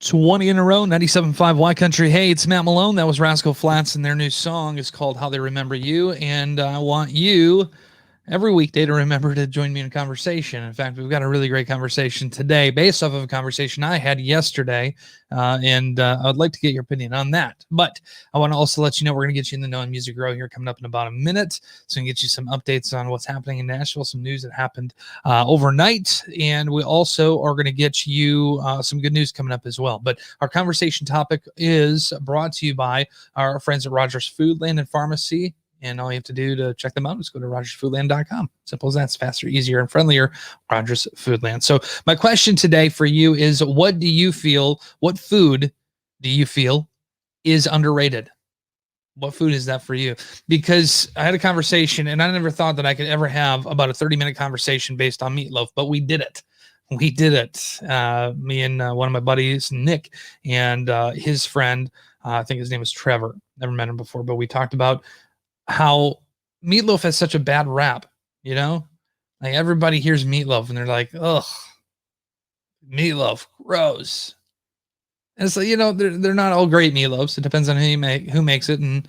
20 in a row, 97.5 Y Country. Hey, it's Matt Malone. That was Rascal Flatts, and their new song is called How They Remember You. And I want you every weekday to remember to join me in a conversation. In fact, we've got a really great conversation today based off of a conversation I had yesterday, and I'd like to get your opinion on that. But I want to also let you know we're going to get you in the Know and Music Grow here coming up in about a minute, so we can get you some updates on what's happening in Nashville, some news that happened overnight, and we also are going to get you some good news coming up as well. But our conversation topic is brought to you by our friends at Rogers Foodland and Pharmacy. And all you have to do to check them out is go to rogersfoodland.com. Simple as that. It's faster, easier, and friendlier. Rogers Foodland. So my question today for you is, what food do you feel is underrated? What food is that for you? Because I had a conversation, and I never thought that I could ever have about a 30-minute conversation based on meatloaf, but we did it. We did it. Me and one of my buddies, Nick, and his friend, I think his name was Trevor. Never met him before, but we talked about how meatloaf has such a bad rap, like everybody hears meatloaf and they're like, ugh, meatloaf, gross. And so, they're not all great meatloafs. It depends on who makes it. And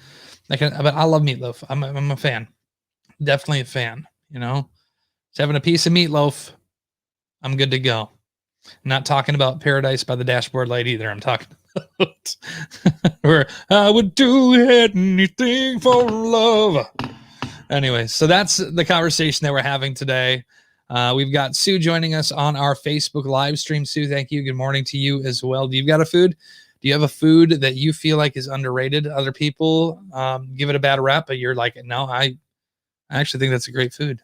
but I love meatloaf. I'm a fan, definitely a fan, just having a piece of meatloaf. I'm good to go. I'm not talking about Paradise by the Dashboard Light either. I'm talking where I would do anything for love. Anyway, so that's the conversation that we're having today. We've got Sue joining us on our Facebook live stream. Sue, thank you. Good morning to you as well. Do you have a food that you feel like is underrated? Other people give it a bad rap, but you're like, no, I actually think that's a great food.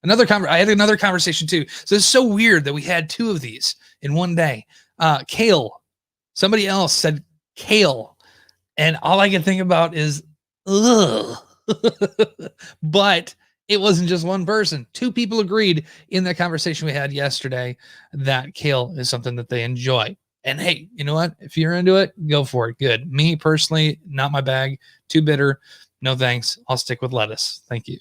I had another conversation too. So it's so weird that we had two of these in one day. Kale. Somebody else said kale, and all I can think about is, ugh. But it wasn't just one person. Two people agreed in that conversation we had yesterday that kale is something that they enjoy. And hey, you know what? If you're into it, go for it. Good. Me personally, not my bag. Too bitter. No thanks. I'll stick with lettuce. Thank you.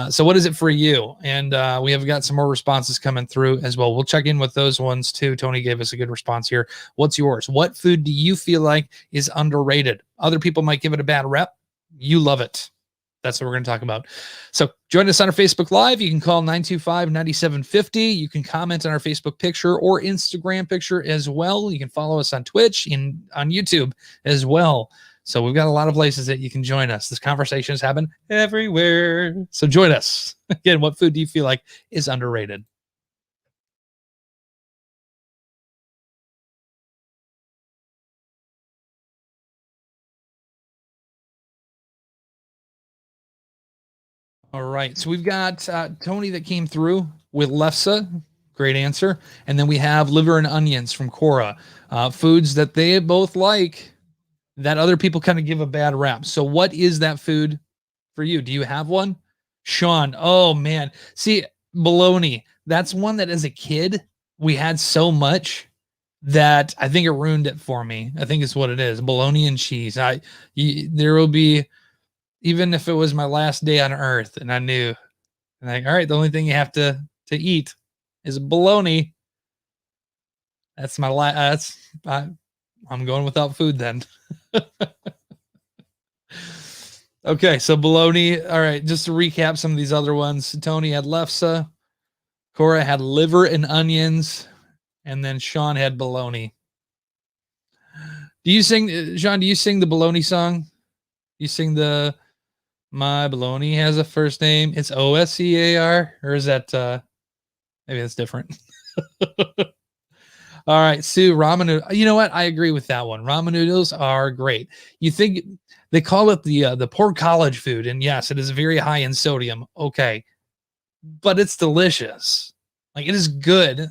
So what is it for you? And we have got some more responses coming through as well. We'll check in with those ones too. Tony gave us a good response here. What's yours? What food do you feel like is underrated? Other people might give it a bad rep. You love it. That's what we're going to talk about. So join us on our Facebook Live. You can call 925-9750. You can comment on our Facebook picture or Instagram picture as well. You can follow us on Twitch and on YouTube as well. So we've got a lot of places that you can join us. This conversation is happening everywhere. So join us. Again, what food do you feel like is underrated? All right. So we've got Tony that came through with lefse. Great answer. And then we have liver and onions from Cora. Foods that they both like that other people kind of give a bad rap. So what is that food for you? Do you have one? Sean, oh man. See, bologna. That's one that as a kid, we had so much that I think it ruined it for me. I think it's what it is. Bologna and cheese. There will be, even if it was my last day on earth and I knew, like, all right, the only thing you have to eat is bologna. That's my last, I'm going without food then. Okay, so bologna. All right, just to recap some of these other ones. Tony had lefse, Cora had liver and onions, and then Sean had bologna. Do you sing, Sean, do you sing the bologna song? You sing the My Bologna Has a First Name, It's OSCAR? Or is that, maybe that's different. All right, Sue, ramen noodles. You know what? I agree with that one. Ramen noodles are great. You think they call it the poor college food, and yes, it is very high in sodium. Okay, but it's delicious. Like, it is good.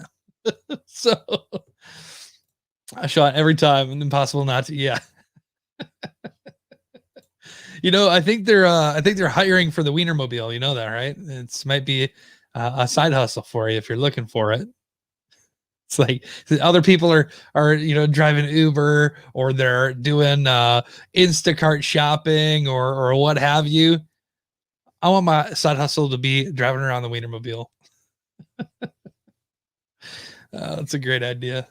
So I shot every time, and impossible not to. Yeah. I think they're hiring for the Wienermobile. You know that, right? It might be a side hustle for you if you're looking for it. It's like other people are driving Uber, or they're doing Instacart shopping or what have you. I want my side hustle to be driving around the Wienermobile. That's a great idea.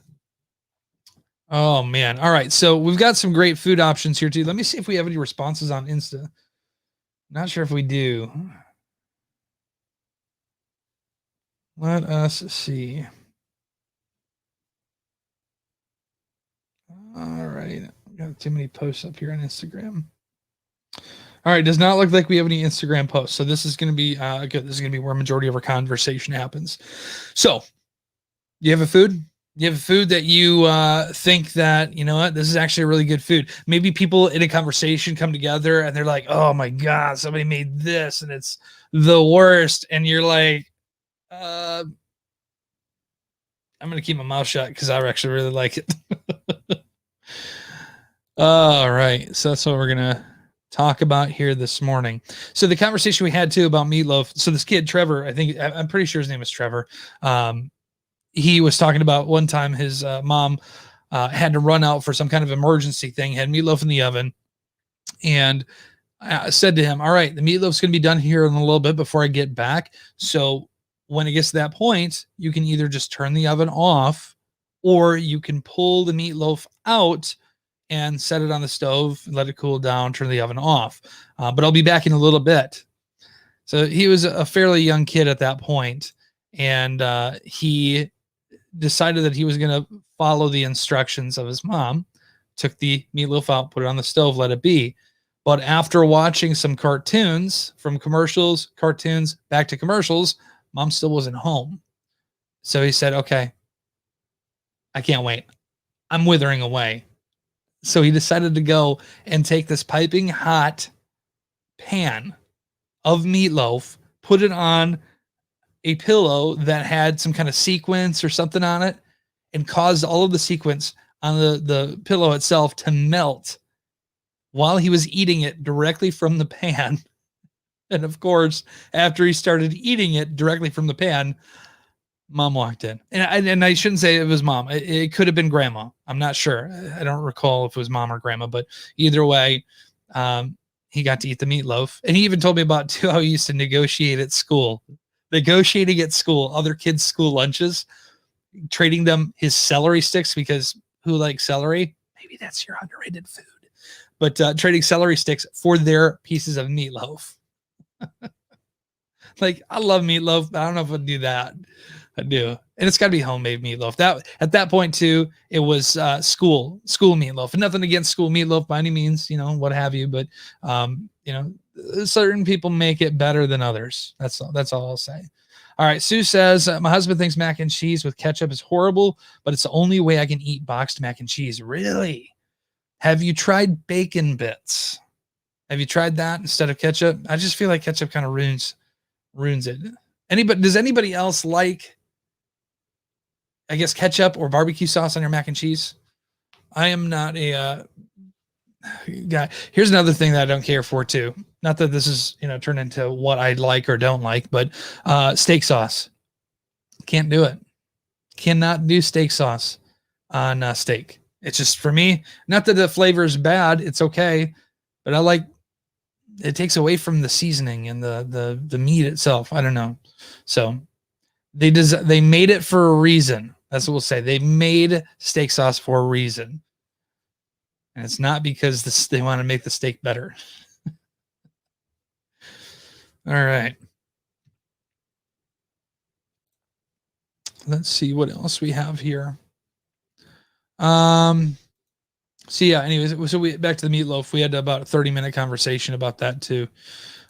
Oh man. All right. So we've got some great food options here too. Let me see if we have any responses on Insta. Not sure if we do. Let us see. All right. Got too many posts up here on Instagram. All right. Does not look like we have any Instagram posts. So this is going to be good. This is going to be where majority of our conversation happens. So you have a food? You have a food that you think that, you know what, this is actually a really good food. Maybe people in a conversation come together and they're like, oh my God, somebody made this and it's the worst. And you're like, I'm going to keep my mouth shut because I actually really like it. All right. So that's what we're going to talk about here this morning. So the conversation we had too about Meatloaf. So this kid, Trevor, I'm pretty sure his name is Trevor. He was talking about one time his mom had to run out for some kind of emergency thing, had meatloaf in the oven, and said to him, all right, the meatloaf's going to be done here in a little bit before I get back. So when it gets to that point, you can either just turn the oven off or you can pull the meatloaf out and set it on the stove, let it cool down, turn the oven off. But I'll be back in a little bit. So he was a fairly young kid at that point, and he decided that he was going to follow the instructions of his mom, took the meatloaf out, put it on the stove, let it be. But after watching some cartoons, from commercials, cartoons, back to commercials, mom still wasn't home. So he said, okay, I can't wait. I'm withering away. So he decided to go and take this piping hot pan of meatloaf, put it on a pillow that had some kind of sequence or something on it, and caused all of the sequence on the pillow itself to melt while he was eating it directly from the pan. And of course, after he started eating it directly from the pan, mom walked in. And I shouldn't say it was mom. It could have been grandma. I'm not sure. I don't recall if it was mom or grandma, but either way, he got to eat the meatloaf. And he even told me about too how he used to negotiate at school. Negotiating at school, other kids' school lunches, trading them his celery sticks, because who likes celery? Maybe that's your underrated food. But trading celery sticks for their pieces of meatloaf. Like, I love meatloaf, but I don't know if I'd do that. I do, and it's got to be homemade meatloaf. That at that point too, it was school meatloaf. And nothing against school meatloaf by any means, you know, what have you. But you know, certain people make it better than others. That's all. That's all I'll say. All right, Sue says my husband thinks mac and cheese with ketchup is horrible, but it's the only way I can eat boxed mac and cheese. Really? Have you tried bacon bits? Have you tried that instead of ketchup? I just feel like ketchup kind of ruins it. Anybody, does anybody else like, I guess, ketchup or barbecue sauce on your mac and cheese? I am not a guy. Here's another thing that I don't care for too. Not that this is, you know, turned into what I like or don't like, but steak sauce. Can't do it. Cannot do steak sauce on steak. It's just, for me, not that the flavor is bad. It's okay, but I like, it takes away from the seasoning and the meat itself. I don't know. So they made it for a reason. That's what we'll say. They made steak sauce for a reason, and it's not because they want to make the steak better. All right. Let's see what else we have here. So yeah, anyways, so we back to the meatloaf. We had about a 30-minute conversation about that too.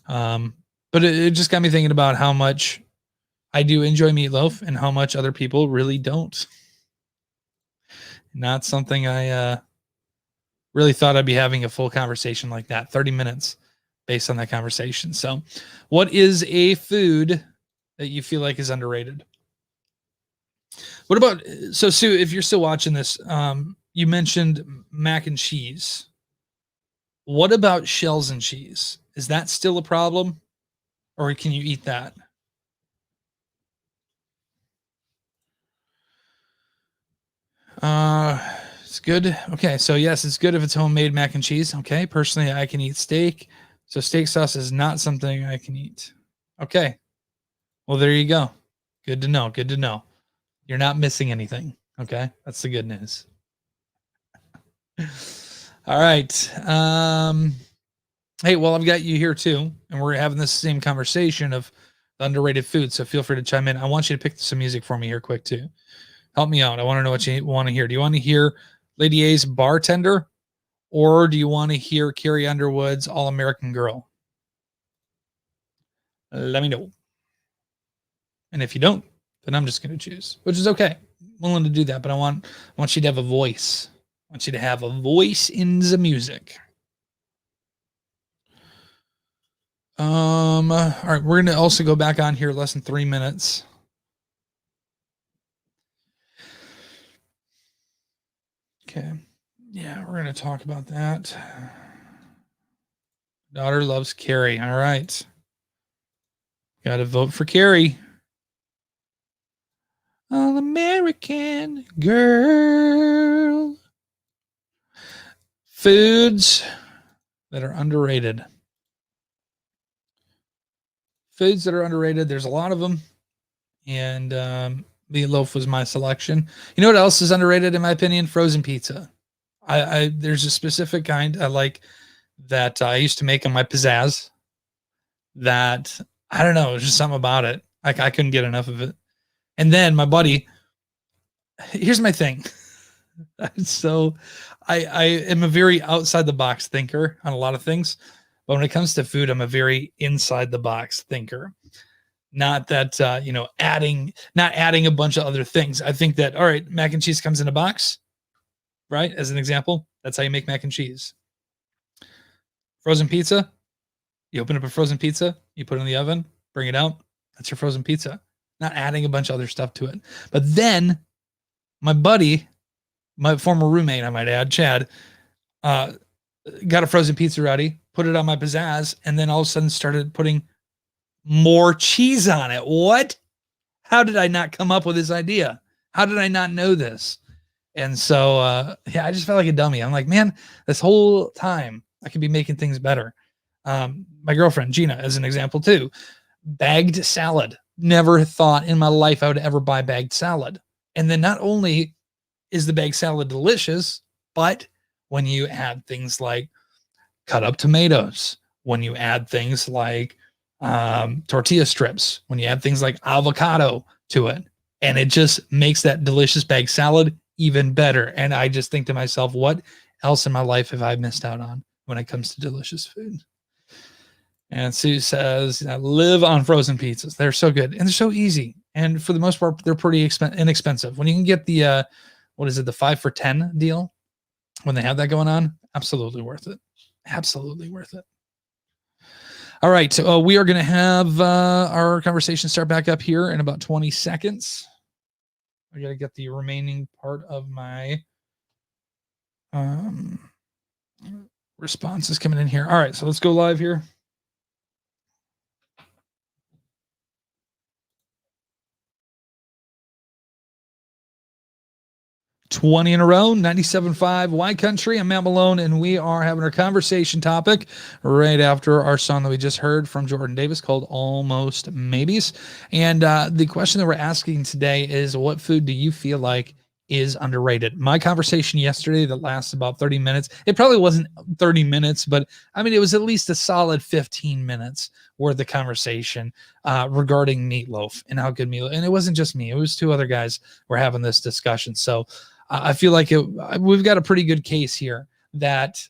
But it just got me thinking about how much I do enjoy meatloaf and how much other people really don't. Not something I really thought I'd be having a full conversation like that, 30 minutes based on that conversation. So, what is a food that you feel like is underrated? What about, so Sue, if you're still watching this, you mentioned mac and cheese. What about shells and cheese? Is that still a problem, or can you eat that? Uh, it's good. Okay, so yes, it's good if it's homemade mac and cheese. Okay, personally, I can eat steak, so steak sauce is not something I can eat. Okay, well, there you go. Good to know. Good to know. You're not missing anything. Okay, that's the good news. All right. Hey, well, I've got you here too, and we're having this same conversation of the underrated food. So feel free to chime in. I want you to pick some music for me here, quick too. Help me out. I want to know what you want to hear. Do you want to hear Lady A's Bartender, or do you want to hear Carrie Underwood's All American Girl? Let me know. And if you don't, then I'm just going to choose, which is okay. I'm willing to do that, but I want you to have a voice. I want you to have a voice in the music. All right, we're going to also go back on here less than 3 minutes. Okay. Yeah, we're going to talk about that. Daughter loves Carrie. All right. Got to vote for Carrie. All American Girl. Foods that are underrated. Foods that are underrated. There's a lot of them. And meatloaf was my selection. You know what else is underrated in my opinion? Frozen pizza. I there's a specific kind I like that I used to make on my pizzazz that I don't know, there's just something about it. Like I couldn't get enough of it. And then my buddy, here's my thing. So I am a very outside the box thinker on a lot of things, but when it comes to food, I'm a very inside the box thinker. Not that not adding a bunch of other things. I think that all right, mac and cheese comes in a box, right? As an example, that's how you make mac and cheese. Frozen pizza, you open up a frozen pizza, you put it in the oven, bring it out. That's your frozen pizza. Not adding a bunch of other stuff to it. But then my buddy, my former roommate, I might add, Chad, got a frozen pizza ready, put it on my pizzazz, and then all of a sudden started putting more cheese on it. What? How did I not come up with this idea? How did I not know this? And so, I just felt like a dummy. I'm like, man, this whole time I could be making things better. My girlfriend, Gina, as an example, too, bagged salad. Never thought in my life I would ever buy bagged salad. And then not only is the bagged salad delicious, but when you add things like cut up tomatoes, when you add things like tortilla strips, when you add things like avocado to it, and it just makes that delicious bagged salad even better. And I just think to myself, what else in my life have I missed out on when it comes to delicious food? And Sue says, I live on frozen pizzas. They're so good and they're so easy. And for the most part, they're pretty inexpensive. When you can get the, what is it, the 5 for 10 deal, when they have that going on, absolutely worth it. Absolutely worth it. All right. So we are going to have our conversation start back up here in about 20 seconds. I got to get the remaining part of my responses coming in here. All right. So let's go live here. 20 in a row, 97.5 Y Country. I'm Matt Malone, and we are having our conversation topic right after our song that we just heard from Jordan Davis called Almost Maybes. And the question that we're asking today is, what food do you feel like is underrated? My conversation yesterday that lasted about 30 minutes, it probably wasn't 30 minutes, but I mean, it was at least a solid 15 minutes worth of conversation regarding meatloaf and how good meatloaf. And it wasn't just me, it was 2 other guys were having this discussion. So I feel like we've got a pretty good case here that,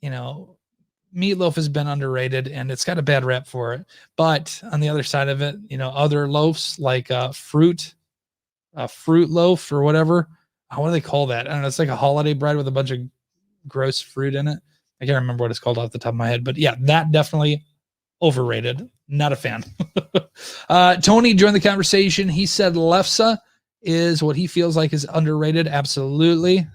meatloaf has been underrated and it's got a bad rep for it. But on the other side of it, other loaves like fruit loaf or whatever. What do they call that? I don't know. It's like a holiday bread with a bunch of gross fruit in it. I can't remember what it's called off the top of my head, but yeah, that definitely overrated. Not a fan. Tony joined the conversation. He said lefse is what he feels like is underrated. Absolutely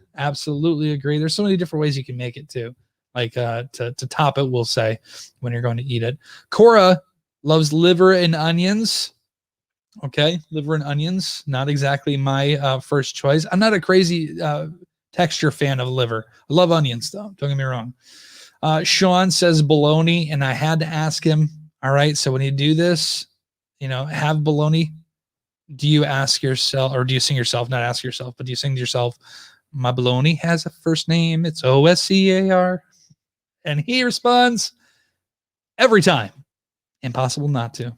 agree. There's so many different ways you can make it too, like to top it, we'll say, when you're going to eat it. Cora loves liver and onions. Okay, liver and onions, not exactly my first choice. I'm not a crazy texture fan of liver. I love onions though, don't get me wrong. Sean says bologna, and I had to ask him, all right, so when you do this, have bologna, do you ask yourself, or do you sing yourself, not ask yourself, but do you sing to yourself, My baloney has a first name. It's Oscar. And he responds every time. Impossible not to.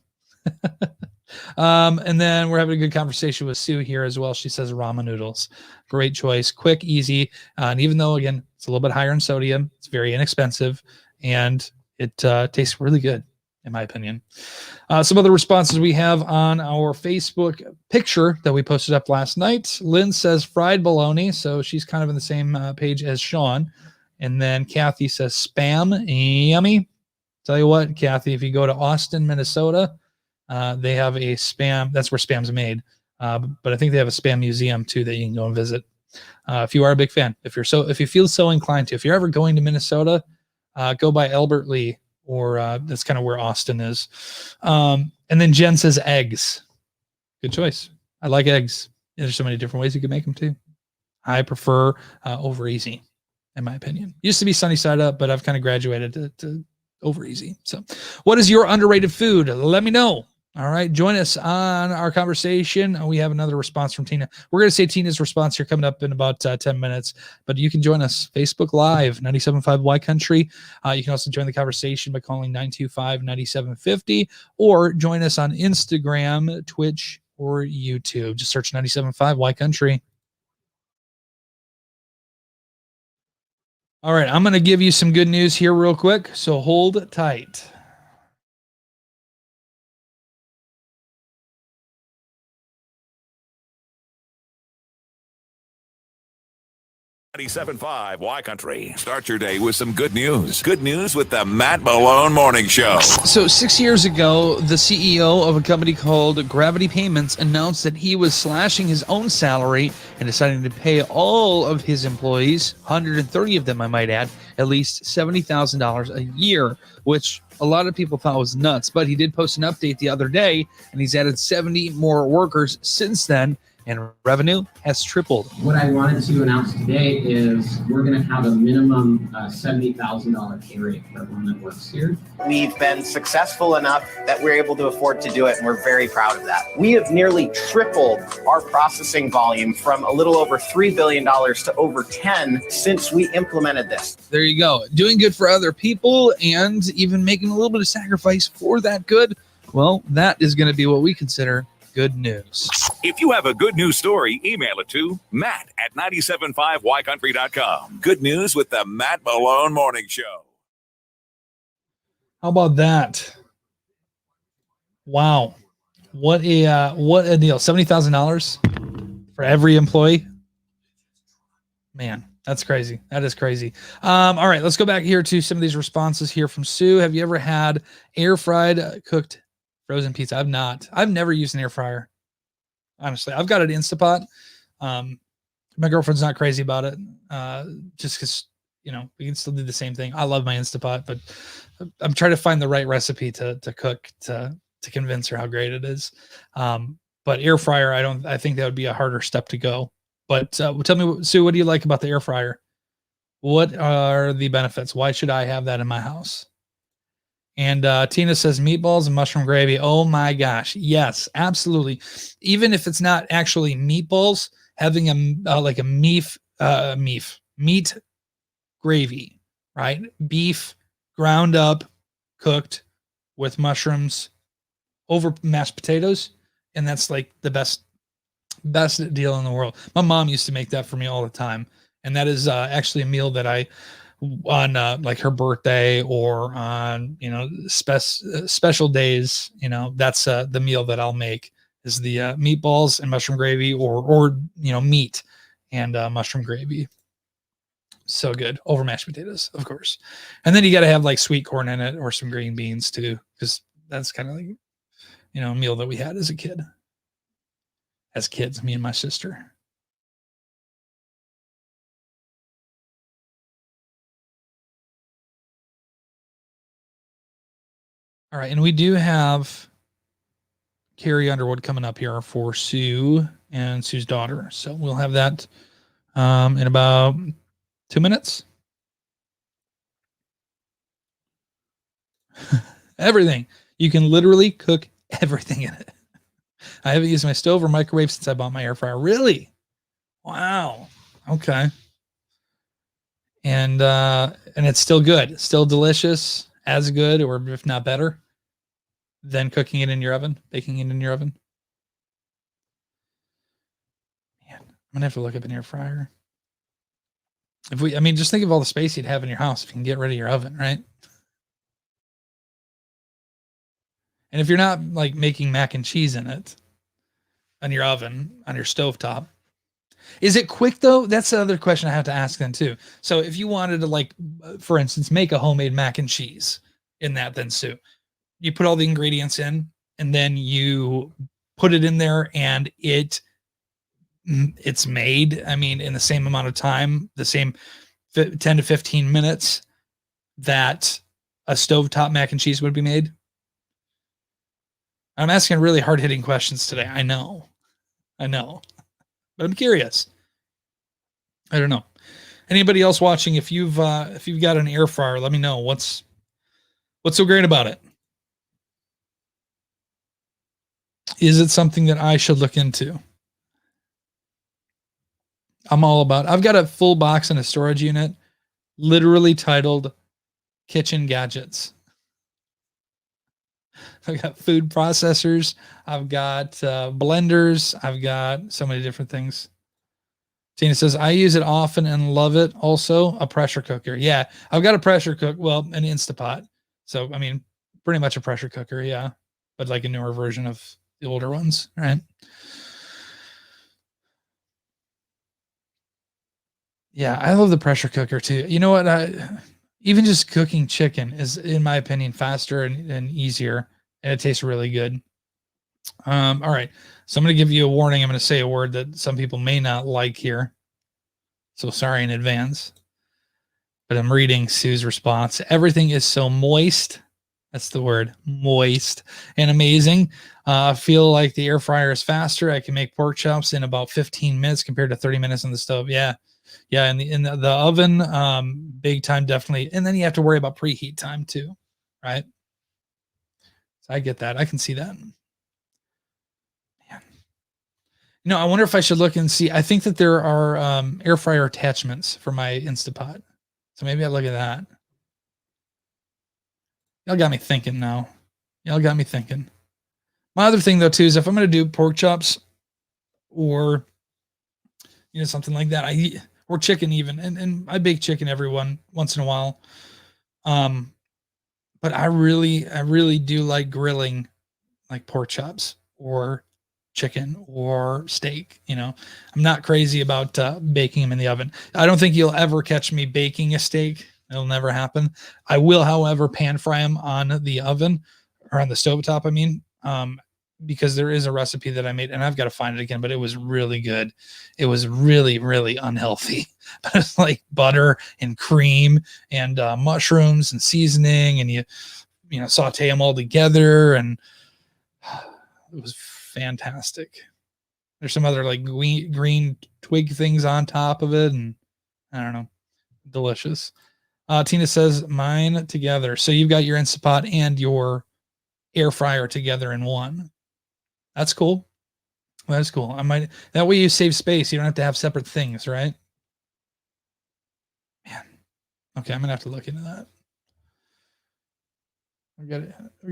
And then we're having a good conversation with Sue here as well. She says ramen noodles. Great choice. Quick, easy. And even though, again, it's a little bit higher in sodium, it's very inexpensive. And it tastes really good, in my opinion. Some other responses we have on our Facebook picture that we posted up last night. Lynn says fried bologna. So she's kind of in the same page as Sean. And then Kathy says spam. Yummy. Tell you what, Kathy, if you go to Austin, Minnesota, they have a spam. That's where spam's made. But I think they have a spam museum too that you can go and visit. If you are a big fan, if you feel so inclined to, if you're ever going to Minnesota, go by Albert Lee, or that's kind of where Austin is. And then Jen says eggs. Good choice. I like eggs. There's so many different ways you can make them too. I prefer over easy, in my opinion. Used to be sunny side up, but I've kind of graduated to over easy. So what is your underrated food? Let me know. All right. Join us on our conversation. We have another response from Tina. We're going to say Tina's response here coming up in about 10 minutes, but you can join us Facebook Live, 97.5 Y Country. You can also join the conversation by calling 925-9750 or join us on Instagram, Twitch, or YouTube. Just search 97.5 Y Country. All right. I'm going to give you some good news here real quick. So hold tight. 97.5 Y Country. Start your day with some good news. Good news with the Matt Malone Morning Show. So 6 years ago, the CEO of a company called Gravity Payments announced that he was slashing his own salary and deciding to pay all of his employees, 130 of them, I might add, at least $70,000 a year, which a lot of people thought was nuts. But he did post an update the other day, and he's added 70 more workers since then, and revenue has tripled. What I wanted to announce today is we're going to have a minimum $70,000 pay rate for everyone that works here. We've been successful enough that we're able to afford to do it, and we're very proud of that. We have nearly tripled our processing volume from a little over $3 billion to over 10 since we implemented this. There you go. Doing good for other people and even making a little bit of sacrifice for that good. Well, that is going to be what we consider good news. If you have a good news story, email it to matt@975ycountry.com. Good news with the Matt Malone Morning Show. How about that? Wow. What a deal. $70,000 for every employee. Man, that's crazy. That is crazy. All right, let's go back here to some of these responses here from Sue. Have you ever had air fried cooked frozen pizza? I've not. I've never used an air fryer. Honestly, I've got an Instapot. My girlfriend's not crazy about it. Just because, we can still do the same thing. I love my Instapot, but I'm trying to find the right recipe to cook to convince her how great it is. But air fryer, I think that would be a harder step to go. But tell me, Sue, what do you like about the air fryer? What are the benefits? Why should I have that in my house? And Tina says meatballs and mushroom gravy. Oh my gosh. Yes, absolutely. Even if it's not actually meatballs, having a meat gravy, right? Beef ground up, cooked with mushrooms over mashed potatoes. And that's like the best deal in the world. My mom used to make that for me all the time. And that is actually a meal that I, on like her birthday or on special days, that's the meal that I'll make is the meatballs and mushroom gravy or meat and mushroom gravy. So good over mashed potatoes, of course. And then you got to have like sweet corn in it or some green beans too, because that's kind of like a meal that we had as kids, me and my sister. All right, and we do have Carrie Underwood coming up here for Sue and Sue's daughter. So we'll have that in about 2 minutes. Everything. You can literally cook everything in it. I haven't used my stove or microwave since I bought my air fryer. Really? Wow. Okay. And it's still good, still delicious, as good, or if not better than cooking it in your oven, baking it in your oven. Man, I'm gonna have to look up an air fryer. I mean, just think of all the space you'd have in your house if you can get rid of your oven, right? And if you're not like making mac and cheese in it on your oven, on your stovetop, is it quick though? That's the other question I have to ask then too. So if you wanted to like, for instance, make a homemade mac and cheese in that then Sue, you put all the ingredients in and then you put it in there and it's made, I mean, in the same amount of time, the same 10 to 15 minutes that a stovetop mac and cheese would be made. I'm asking really hard hitting questions today. I know, but I'm curious. I don't know. Anybody else watching? If you've got an air fryer, let me know what's so great about it. Is it something that I should look into? I'm all about. I've got a full box in a storage unit, literally titled "Kitchen Gadgets." I've got food processors. I've got blenders. I've got so many different things. Tina says, I use it often and love it. Also, a pressure cooker. Yeah, I've got a pressure cook. Well, an Instapot. So, I mean, pretty much a pressure cooker. Yeah. But like a newer version of the older ones. Right. Yeah. I love the pressure cooker too. You know what? Even just cooking chicken is, in my opinion, faster and easier. And it tastes really good. All right. So I'm going to give you a warning. I'm going to say a word that some people may not like here. So sorry in advance. But I'm reading Sue's response. Everything is so moist. That's the word, moist and amazing. I feel like the air fryer is faster. I can make pork chops in about 15 minutes compared to 30 minutes on the stove. Yeah. Yeah. In the oven, big time, definitely. And then you have to worry about preheat time too. Right. So I get that. I can see that. You know, I wonder if I should look and see. I think that there are air fryer attachments for my Instapot. So maybe I'll look at that. Y'all got me thinking now. Y'all got me thinking. My other thing though too is if I'm going to do pork chops or something like that, or chicken even, and I bake chicken once in a while. But I really do like grilling like pork chops or chicken or steak. I'm not crazy about baking them in the oven. I don't think you'll ever catch me baking a steak. It'll never happen. I will, however, pan fry them on the oven or on the stovetop. I mean, because there is a recipe that I made and I've got to find it again, but it was really good. It was really, really unhealthy. But it's like butter and cream and mushrooms and seasoning, and you saute them all together, and it was fantastic. There's some other like green twig things on top of it, and I don't know, delicious. Tina says mine together. So you've got your Instapot and your air fryer together in one. That's cool. That's cool. That way you save space. You don't have to have separate things, right? Man. Okay, I'm gonna have to look into that. I've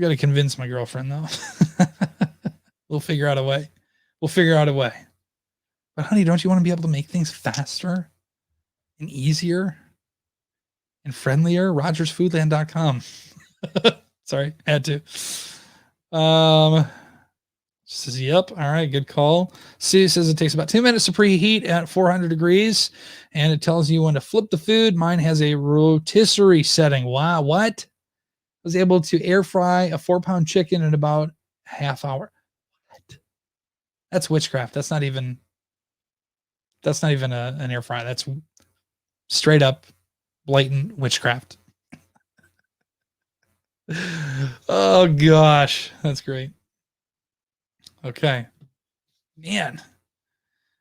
got to convince my girlfriend though. We'll figure out a way. But honey, don't you want to be able to make things faster and easier and friendlier? RogersFoodland.com. Sorry, had to. Says, yep. All right, good call. Sue says it takes about 2 minutes to preheat at 400 degrees, and it tells you when to flip the food. Mine has a rotisserie setting. Wow, what? I was able to air fry a 4-pound chicken in about a half hour. What? That's witchcraft. That's not even an air fryer. That's straight up blatant witchcraft. Oh gosh, that's great. Okay, man,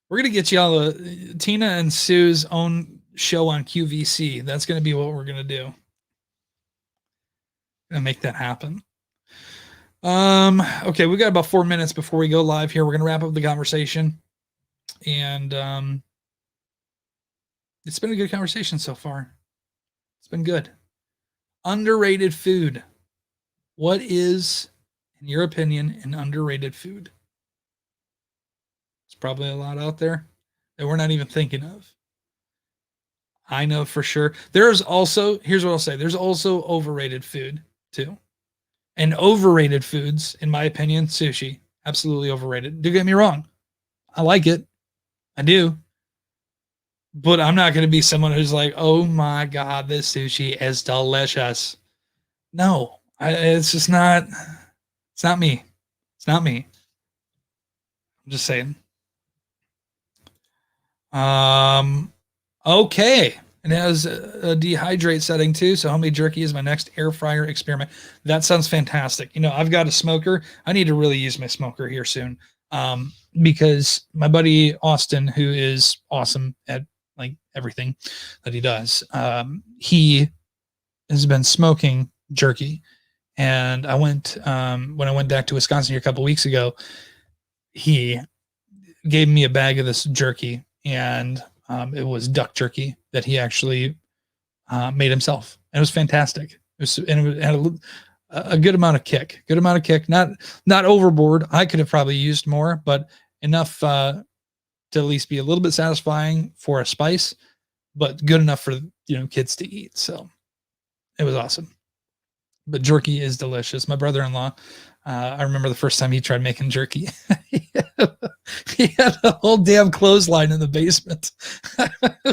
we're gonna get y'all Tina and Sue's own show on QVC. That's gonna be what we're gonna do. Gonna make that happen. Okay, we got about 4 minutes before we go live here. We're gonna wrap up the conversation, and It's been a good conversation so far. It's been good. Underrated food. What is, in your opinion, an underrated food? There's probably a lot out there that we're not even thinking of. I know for sure. There's also, here's what I'll say, there's also overrated food too. And overrated foods, in my opinion, sushi. Absolutely overrated. Don't get me wrong. I like it. I do. But I'm not going to be someone who's like, oh my God, this sushi is delicious. No, it's just not, it's not me. It's not me. I'm just saying. Okay. And it has a dehydrate setting too. So homemade jerky is my next air fryer experiment. That sounds fantastic. You know, I've got a smoker. I need to really use my smoker here soon. Because my buddy Austin, who is awesome at like everything that he does, he has been smoking jerky. And I went, when I went back to Wisconsin here a couple weeks ago, he gave me a bag of this jerky, and it was duck jerky that he actually made himself. And it was fantastic. It had a good amount of kick, not overboard. I could have probably used more, but enough to at least be a little bit satisfying for a spice, but good enough for, you know, kids to eat. So it was awesome. But jerky is delicious. My brother-in-law, I remember the first time he tried making jerky. he had a whole damn clothesline in the basement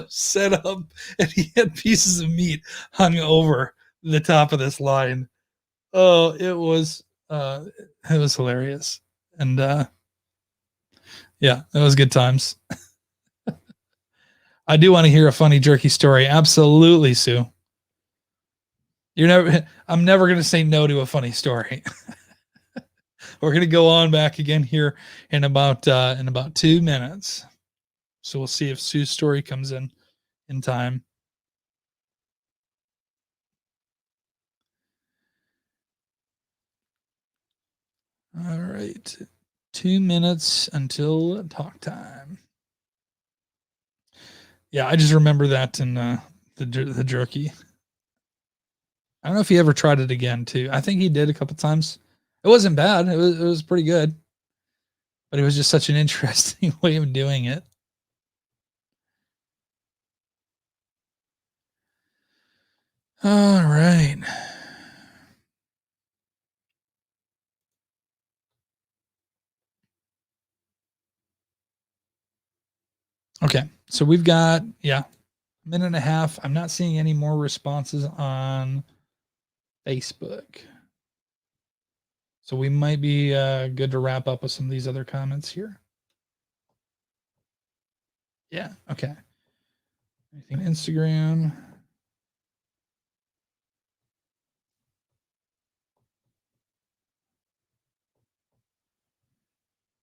set up, and he had pieces of meat hung over the top of this line. Oh, it was hilarious. And yeah, it was good times. I do want to hear a funny jerky story. Absolutely, Sue. I'm never going to say no to a funny story. We're going to go on back again here in about 2 minutes. So we'll see if Sue's story comes in time. All right. 2 minutes until talk time. Yeah, I just remember that in the jerky. I don't know if he ever tried it again too. I think he did a couple times. It wasn't bad. It was pretty good. But it was just such an interesting way of doing it. All right. Okay. So we've got, a minute and a half. I'm not seeing any more responses on Facebook. So we might be good to wrap up with some of these other comments here. Yeah. Okay. Anything Instagram?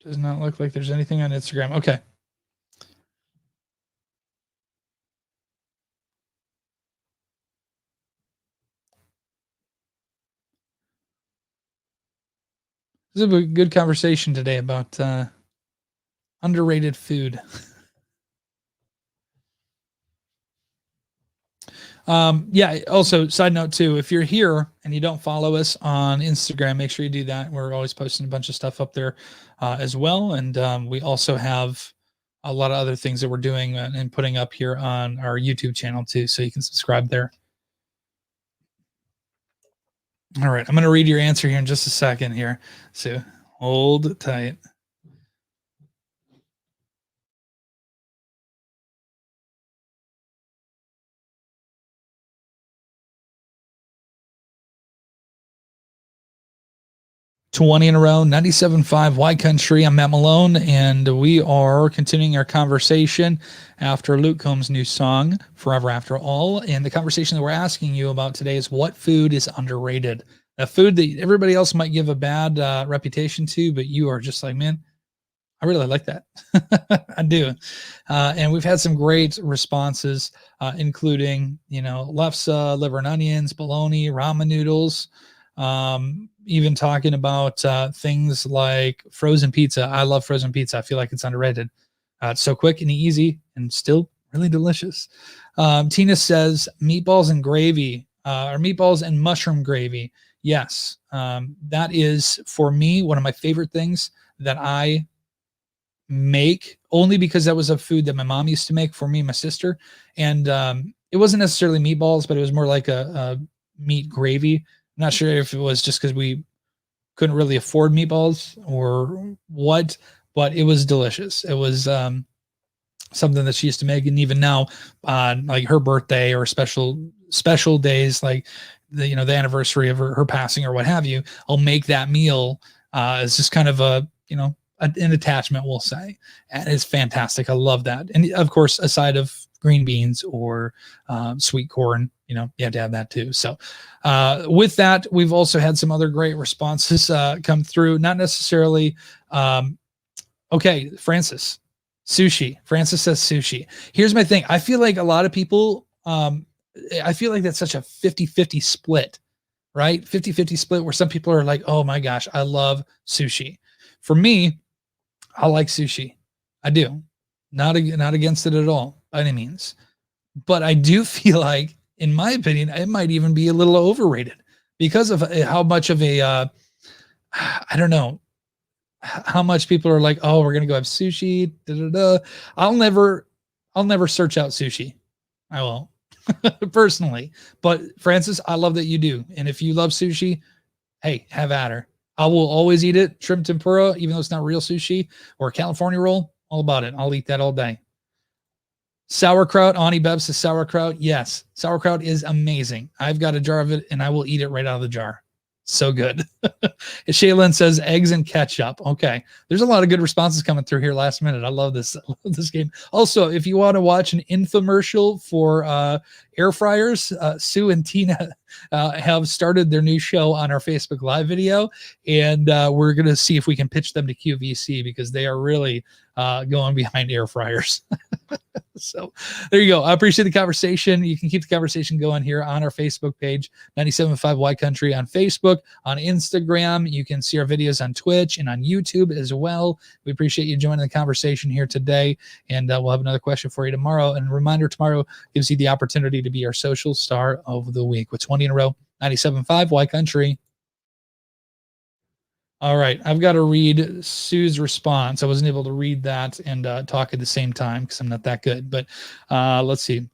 Does not look like there's anything on Instagram. Okay. This is a good conversation today about underrated food. Also, side note too, if you're here and you don't follow us on Instagram, make sure you do that. We're always posting a bunch of stuff up there as well. And we also have a lot of other things that we're doing and putting up here on our YouTube channel too. So you can subscribe there. All right. I'm going to read your answer here in just a second here. So hold tight. $20 in a row, 97.5 Y Country. I'm Matt Malone, and we are continuing our conversation after Luke Combs' new song, Forever After All. And the conversation that we're asking you about today is what food is underrated? A food that everybody else might give a bad reputation to, but you are just like, man, I really like that. I do. And we've had some great responses, including, lefse, liver and onions, bologna, ramen noodles, even talking about things like frozen pizza. I love frozen pizza. I feel like it's underrated. It's so quick and easy and still really delicious. Tina says meatballs and gravy, or meatballs and mushroom gravy. Yes, that is for me one of my favorite things that I make, only because that was a food that my mom used to make for me and my sister. And it wasn't necessarily meatballs, but it was more like a meat gravy. I'm not sure if it was just because we couldn't really afford meatballs or what, but it was delicious. It was something that she used to make. And even now, on like her birthday or special days, like the anniversary of her passing or what have you, I'll make that meal as just kind of a, an attachment, we'll say. And it's fantastic. I love that. And of course, a side of green beans or sweet corn, you have to have that too. So with that, we've also had some other great responses come through. Not necessarily. Okay, Francis, sushi. Francis says sushi. Here's my thing. I feel like a lot of people, I feel like that's such a 50-50 split, right? 50-50 split where some people are like, oh my gosh, I love sushi. For me, I like sushi. I do. Not against it at all by any means. But I do feel like, in my opinion, it might even be a little overrated because of how much of a, I don't know, how much people are like, oh, we're going to go have sushi. Da, da, da. I'll never search out sushi. I won't personally, but Francis, I love that you do. And if you love sushi, hey, have at her. I will always eat it. Shrimp tempura, even though it's not real sushi, or a California roll, all about it. I'll eat that all day. Sauerkraut, Ani Bev says sauerkraut. Yes, sauerkraut is amazing. I've got a jar of it and I will eat it right out of the jar. So good. Shaylin says eggs and ketchup. Okay. There's a lot of good responses coming through here last minute. I love this. I love this game. Also, if you want to watch an infomercial for air fryers, Sue and Tina have started their new show on our Facebook Live video. And we're going to see if we can pitch them to QVC because they are really going behind air fryers. So there you go. I appreciate the conversation. You can keep the conversation going here on our Facebook page, 97.5 Y Country on Facebook, on Instagram. You can see our videos on Twitch and on YouTube as well. We appreciate you joining the conversation here today. And we'll have another question for you tomorrow. And a reminder, tomorrow gives you the opportunity to be our social star of the week with 20 in a row, 97.5 Y Country. All right, I've got to read Sue's response. I wasn't able to read that and talk at the same time because I'm not that good. But let's see.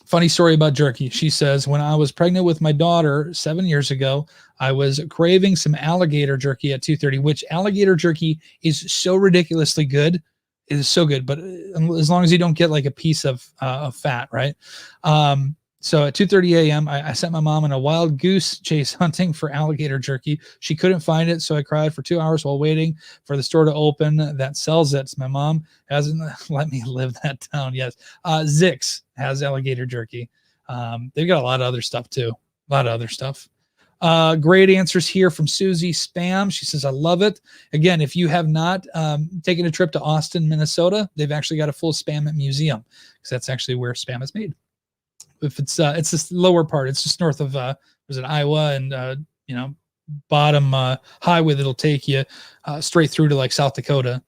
Funny story about jerky. She says, when I was pregnant with my daughter 7 years ago, I was craving some alligator jerky at 2:30, which alligator jerky is so ridiculously good. It is so good, but as long as you don't get like a piece of fat, right? So at 2:30 a.m., I sent my mom on a wild goose chase hunting for alligator jerky. She couldn't find it, so I cried for 2 hours while waiting for the store to open that sells it. My mom hasn't let me live that down. Yes. Zix has alligator jerky. They've got a lot of other stuff too. A lot of other stuff. Great answers here from Susie Spam. She says, I love it. Again, if you have not taken a trip to Austin, Minnesota, they've actually got a full Spam museum because that's actually where Spam is made. If it's this lower part, it's just north of was it Iowa and bottom highway that'll take you straight through to like South Dakota.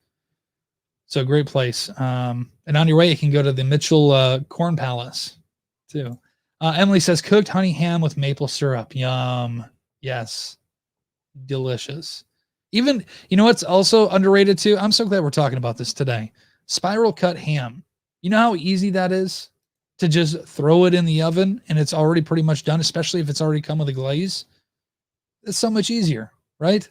So great place. And on your way, you can go to the Mitchell Corn Palace too. Emily says cooked honey ham with maple syrup. Yum. Yes. Delicious. Even, what's also underrated too? I'm so glad we're talking about this today. Spiral cut ham. You know how easy that is? To just throw it in the oven and it's already pretty much done, especially if it's already come with a glaze. It's so much easier, right?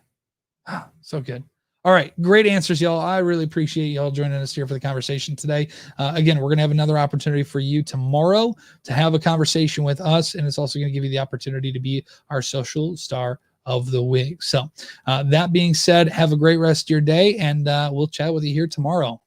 So good. All right. Great answers, y'all. I really appreciate y'all joining us here for the conversation today. Again, we're going to have another opportunity for you tomorrow to have a conversation with us. And it's also going to give you the opportunity to be our social star of the week. So that being said, have a great rest of your day and we'll chat with you here tomorrow.